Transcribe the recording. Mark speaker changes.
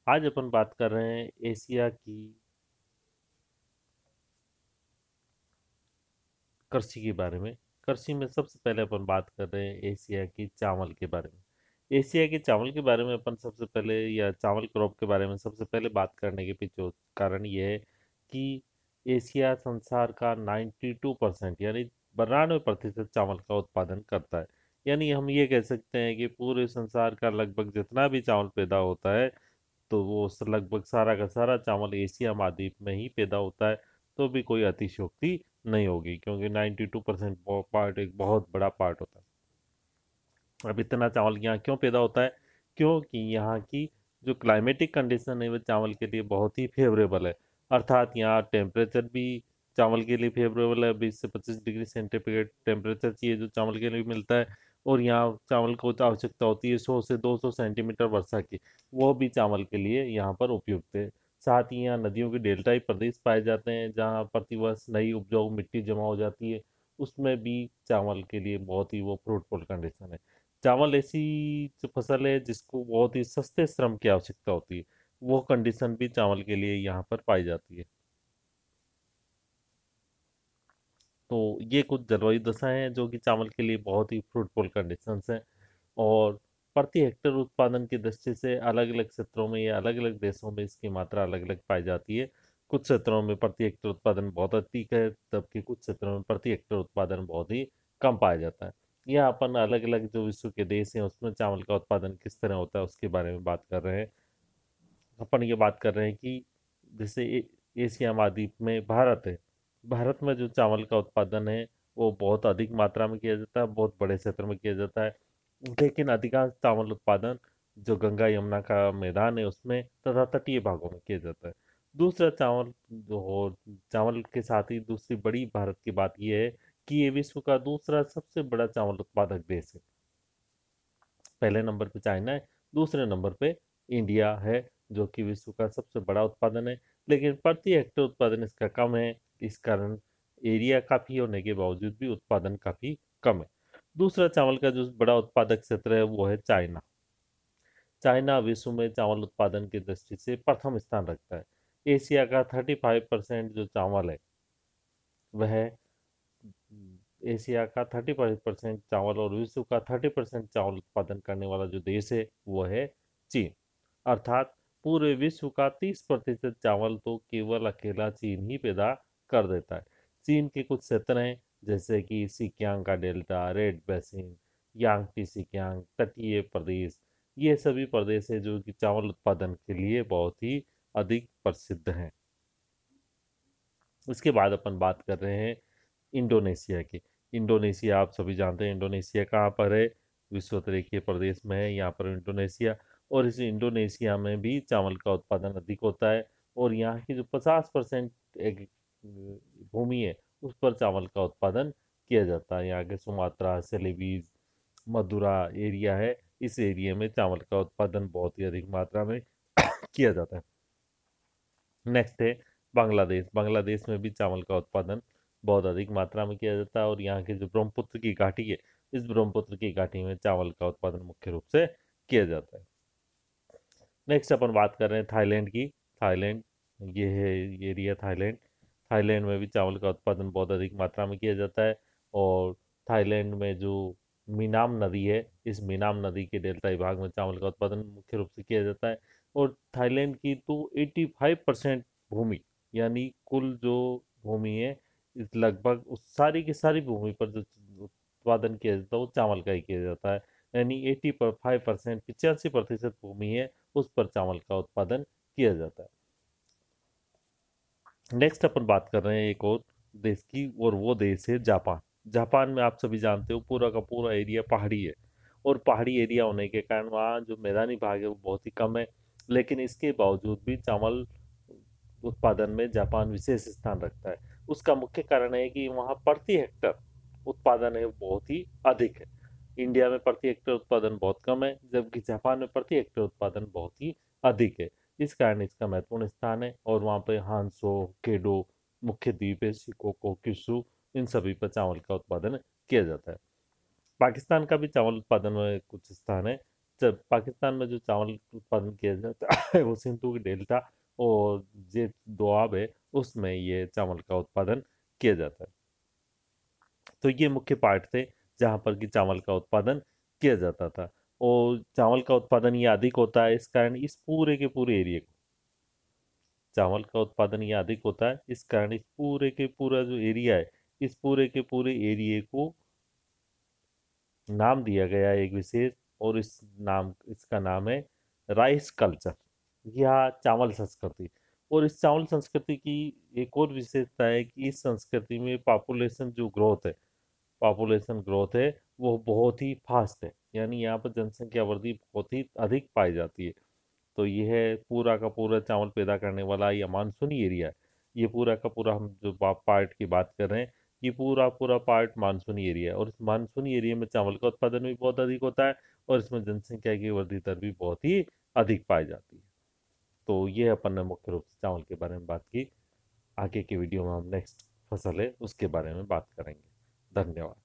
Speaker 1: आज अपन बात कर रहे हैं एशिया की कृषि के बारे में। कृषि में सबसे पहले अपन बात कर रहे हैं एशिया की चावल के बारे में। एशिया के चावल के बारे में अपन सबसे पहले या चावल क्रॉप के बारे में सबसे पहले बात करने के पीछे कारण ये है कि एशिया संसार का 92% यानी 92% चावल का उत्पादन करता है। यानी हम ये कह सकते हैं कि पूरे संसार का लगभग जितना भी चावल पैदा होता है तो वो लगभग सारा का सारा चावल एशिया महाद्वीप में ही पैदा होता है। तो भी कोई अतिशयोक्ति नहीं होगी क्योंकि 92% पार्ट एक बहुत बड़ा पार्ट होता है। अब इतना चावल यहाँ क्यों पैदा होता है? क्योंकि यहाँ की जो क्लाइमेटिक कंडीशन है वो चावल के लिए बहुत ही फेवरेबल है। अर्थात यहाँ टेम्परेचर भी चावल के लिए फेवरेबल है। 20 से 25 डिग्री सेंटीग्रेड टेम्परेचर चाहिए जो चावल के लिए मिलता है। और यहाँ चावल को आवश्यकता होती है 100 से 200 सेंटीमीटर वर्षा की, वो भी चावल के लिए यहाँ पर उपयुक्त है। साथ ही यहाँ नदियों के डेल्टाई प्रदेश पाए जाते हैं जहाँ प्रतिवर्ष नई उपजाऊ मिट्टी जमा हो जाती है। उसमें भी चावल के लिए बहुत ही वो फ्रूटफुल कंडीशन है। चावल ऐसी जो फसल है जिसको बहुत ही सस्ते श्रम की आवश्यकता होती है, वो कंडीशन भी चावल के लिए यहाँ पर पाई जाती है। तो ये कुछ जलवायु दशाएं हैं जो कि चावल के लिए बहुत ही फ्रूटफुल कंडीशंस हैं। और प्रति हेक्टेयर उत्पादन की दृष्टि से अलग अलग क्षेत्रों में या अलग अलग देशों में इसकी मात्रा अलग अलग पाई जाती है। कुछ क्षेत्रों में प्रति हेक्टेयर उत्पादन बहुत अधिक है, जबकि कुछ क्षेत्रों में प्रति हेक्टेयर उत्पादन बहुत ही कम पाया जाता है। यह अपन अलग अलग जो विश्व के देश हैं उसमें चावल का उत्पादन किस तरह होता है उसके बारे में बात कर रहे हैं। अपन ये बात कर रहे हैं कि जैसे एशिया महाद्वीप में भारत है। भारत में जो चावल का उत्पादन है वो बहुत अधिक मात्रा में किया जाता है, बहुत बड़े क्षेत्र में किया जाता है। लेकिन अधिकांश चावल उत्पादन जो गंगा यमुना का मैदान है उसमें तथा तटीय भागों में किया जाता है। दूसरा चावल जो हो चावल के साथ ही दूसरी बड़ी भारत की बात यह है कि ये विश्व का दूसरा सबसे बड़ा चावल उत्पादक देश है। पहले नंबर पे चाइना है, दूसरे नंबर पे इंडिया है जो कि विश्व का सबसे बड़ा उत्पादन है। लेकिन प्रति हेक्टेयर उत्पादन इसका कम है। इस कारण एरिया काफी होने के बावजूद भी उत्पादन काफी कम है। दूसरा चावल का जो बड़ा उत्पादक क्षेत्र है वो है चाइना। चाइना विश्व में चावल उत्पादन की दृष्टि से प्रथम स्थान रखता है। एशिया का 35% जो चावल है वह एशिया का 35% चावल और विश्व का 30% चावल उत्पादन करने वाला जो देश है वो है चीन। अर्थात पूरे विश्व का 30% चावल तो केवल अकेला चीन ही पैदा कर देता है। चीन के कुछ क्षेत्र हैं जैसे कि सिकियांग का delta, red basin, Yangtze Sikiang, तटीय प्रदेश। ये सभी प्रदेश है जो कि चावल उत्पादन के लिए बहुत ही अधिक प्रसिद्ध हैं। इसके बाद अपन बात कर रहे हैं इंडोनेशिया की। इंडोनेशिया आप सभी जानते हैं इंडोनेशिया कहाँ पर है? विश्वतरीय प्रदेश में है यहाँ पर इंडोनेशिया। और इस इंडोनेशिया में भी चावल का उत्पादन अधिक होता है। और यहाँ की जो 50% एक भूमि है उस पर चावल का उत्पादन किया जाता है। यहाँ के सुमात्रा, सेलेबीज, मदुरा एरिया है, इस एरिया में चावल का उत्पादन बहुत ही अधिक मात्रा में किया जाता है। नेक्स्ट है बांग्लादेश। बांग्लादेश में भी चावल का उत्पादन बहुत अधिक मात्रा में किया जाता है। और यहाँ की जो ब्रह्मपुत्र की घाटी है इस ब्रह्मपुत्र की घाटी में चावल का उत्पादन मुख्य रूप से किया जाता है। नेक्स्ट अपन बात कर रहे हैं थाईलैंड की। थाईलैंड ये है ये एरिया थाईलैंड। थाईलैंड में भी चावल का उत्पादन बहुत अधिक मात्रा में किया जाता है। और थाईलैंड में जो मीनाम नदी है इस मीनाम नदी के डेल्टाई भाग में चावल का उत्पादन मुख्य रूप से किया जाता है। और थाईलैंड की तो 85% भूमि यानी कुल जो भूमि है इस लगभग उस सारी की सारी भूमि पर जो उत्पादन किया जाता है वो चावल का ही किया जाता है। यानी 85%, 85% भूमि है उस पर चावल का उत्पादन किया जाता है। नेक्स्ट अपन बात कर रहे हैं एक और देश की, और वो देश है जापान। जापान में आप सभी जानते हो पूरा का पूरा एरिया पहाड़ी है। और पहाड़ी एरिया होने के कारण वहाँ जो मैदानी भाग है वो बहुत ही कम है। लेकिन इसके बावजूद भी चावल उत्पादन में जापान विशेष स्थान रखता है। उसका मुख्य कारण है कि वहाँ प्रति हेक्टर उत्पादन है वो बहुत ही अधिक है। इंडिया में प्रति हेक्टर उत्पादन बहुत कम है जबकि जापान में प्रति हेक्टर उत्पादन बहुत ही अधिक है। इस कारण इसका महत्वपूर्ण स्थान है। और वहाँ पे हांसो, केडो मुख्य द्वीप है, शिकोको, क्यूशू, इन सभी पर चावल का उत्पादन किया जाता है। पाकिस्तान का भी चावल उत्पादन में कुछ स्थान है जब पाकिस्तान में जो चावल उत्पादन किया जाता है वो सिंधु की डेल्टा और जे दोआब है उसमें ये चावल का उत्पादन किया जाता है। तो ये मुख्य पार्ट थे जहाँ पर कि चावल का उत्पादन किया जाता था। और चावल का उत्पादन ये अधिक होता है, इस कारण इस पूरे के पूरे एरिया को चावल का उत्पादन ये अधिक होता है, इस कारण इस पूरे के पूरा जो एरिया है, इस पूरे के पूरे एरिया को नाम दिया गया है एक विशेष, और इसका नाम है राइस कल्चर या चावल संस्कृति। और इस चावल संस्कृति की एक और विशेषता है कि इस संस्कृति में पॉपुलेशन ग्रोथ है वो बहुत ही फास्ट है, यानी यहाँ पर जनसंख्या वृद्धि बहुत ही अधिक पाई जाती है। तो यह पूरा का पूरा चावल पैदा करने वाला या मानसूनी एरिया है। ये पूरा का पूरा हम जो पार्ट की बात कर रहे हैं, ये पूरा पूरा पार्ट मानसूनी एरिया है, और इस मानसूनी एरिया में चावल का उत्पादन भी बहुत अधिक होता है, और इसमें जनसंख्या की वृद्धि दर भी बहुत ही अधिक पाई जाती है। तो ये अपन ने मुख्य रूप से चावल के बारे में बात की। आगे के वीडियो में हम नेक्स्ट फसल है उसके बारे में बात करेंगे। धन्यवाद।